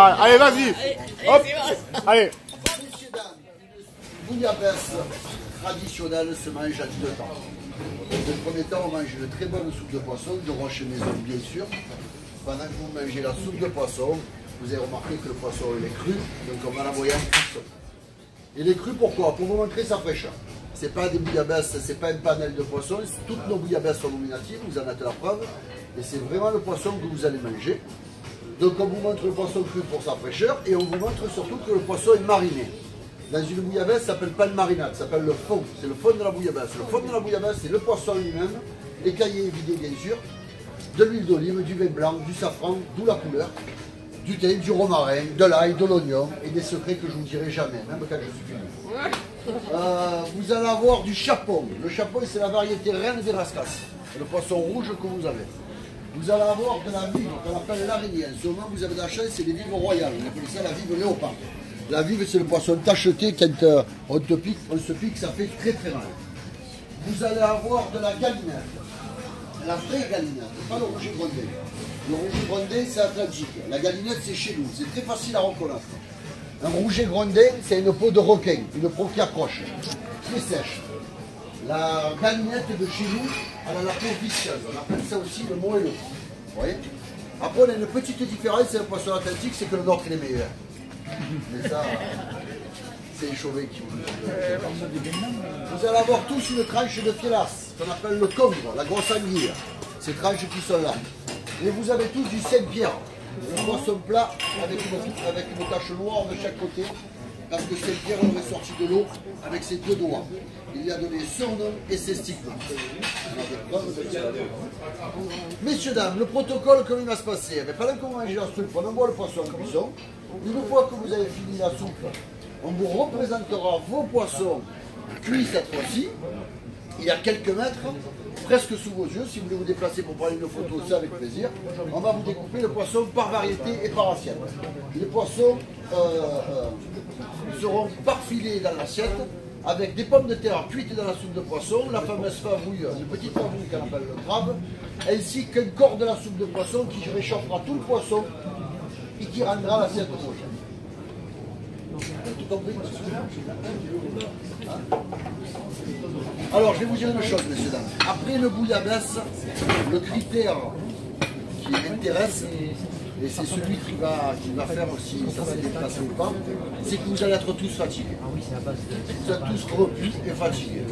allez, vas-y. Hop. Allez. Messieurs, dames, une bouillabaisse traditionnelle se mange à deux temps. Dans le premier temps, on mange une très bonne soupe de poisson, de roche maison bien sûr. Pendant que vous mangez la soupe de poisson, vous avez remarqué que le poisson il est cru, donc on va l'envoyer en cuisson. Il est cru pourquoi? Pour vous montrer sa fraîcheur. Ce n'est pas des bouillabaisse, ce n'est pas un panel de poissons, toutes nos bouillabaisse sont nominatives, vous en êtes la preuve, et c'est vraiment le poisson que vous allez manger. Donc on vous montre le poisson cru pour sa fraîcheur, et on vous montre surtout que le poisson est mariné. Dans une bouillabaisse, ça s'appelle pas le marinade, ça s'appelle le fond, c'est le fond de la bouillabaisse. Le fond de la bouillabaisse, c'est le poisson lui-même, écaillé et vidé bien sûr, de l'huile d'olive, du vin blanc, du safran, d'où la couleur, du thym, du romarin, de l'ail, de l'oignon, et des secrets que je ne vous dirai jamais, même quand je suis fini. Vous allez avoir du chapon. Le chapon, c'est la variété reine des rascasses, le poisson rouge que vous avez. Vous allez avoir de la vive qu'on appelle l'araignée. En ce moment, vous avez de la chance, c'est les vives royales. On appelle ça la vive léopard. La vive, c'est le poisson tacheté. Quand on se pique, ça fait très très mal. Vous allez avoir de la galinette. La vraie galinette, pas le rouget grondé. Le rouget grondé, c'est atlantique. La galinette, c'est chez nous. C'est très facile à reconnaître. Un rouget grondé, c'est une peau de requin, une peau qui accroche, très sèche. La galinette de chez nous, elle a la peau visqueuse. On appelle ça aussi le moelleux. Vous voyez? Après, on a une petite différence, c'est le poisson atlantique, c'est que le nôtre il est meilleur. Mais ça, c'est les chauvets qui vous Vous allez avoir tous une tranche de fielasse, qu'on appelle le congre, la grosse anguille. Ces tranches qui sont là. Et vous avez tous du Saint-Pierre. Un poisson plat avec une tache noire de chaque côté, parce que Saint-Pierre aurait sorti de l'eau avec ses deux doigts. Il lui a donné son nom et ses stigmates. Messieurs, dames, le protocole, comment il va se passer? Pendant que vous mangez la soupe, on envoie le poisson en cuisson. Une fois que vous avez fini la soupe, on vous représentera vos poissons cuits cette fois-ci. Il y a quelques mètres, presque sous vos yeux. Si vous voulez vous déplacer pour prendre une photo, c'est avec plaisir. On va vous découper le poisson par variété et par assiette. Les poissons seront parfilés dans l'assiette avec des pommes de terre cuites dans la soupe de poisson, la fameuse favouille, une petite favouille qu'on appelle le crabe, ainsi qu'un corps de la soupe de poisson qui réchauffera tout le poisson et qui rendra l'assiette homogène. Tout compris? Alors, je vais vous dire une chose, messieurs, dames. Après une bouillabaisse, le critère qui m'intéresse, et c'est celui qui va faire si ça s'est déplacé ou pas, c'est que vous allez être tous fatigués. Vous êtes tous repus et fatigués.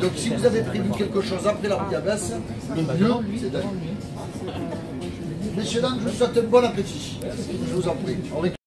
Donc, si vous avez prévu quelque chose après la bouillabaisse, le mieux, c'est d'aller. Messieurs, dames, je vous souhaite un bon appétit. Je vous en prie.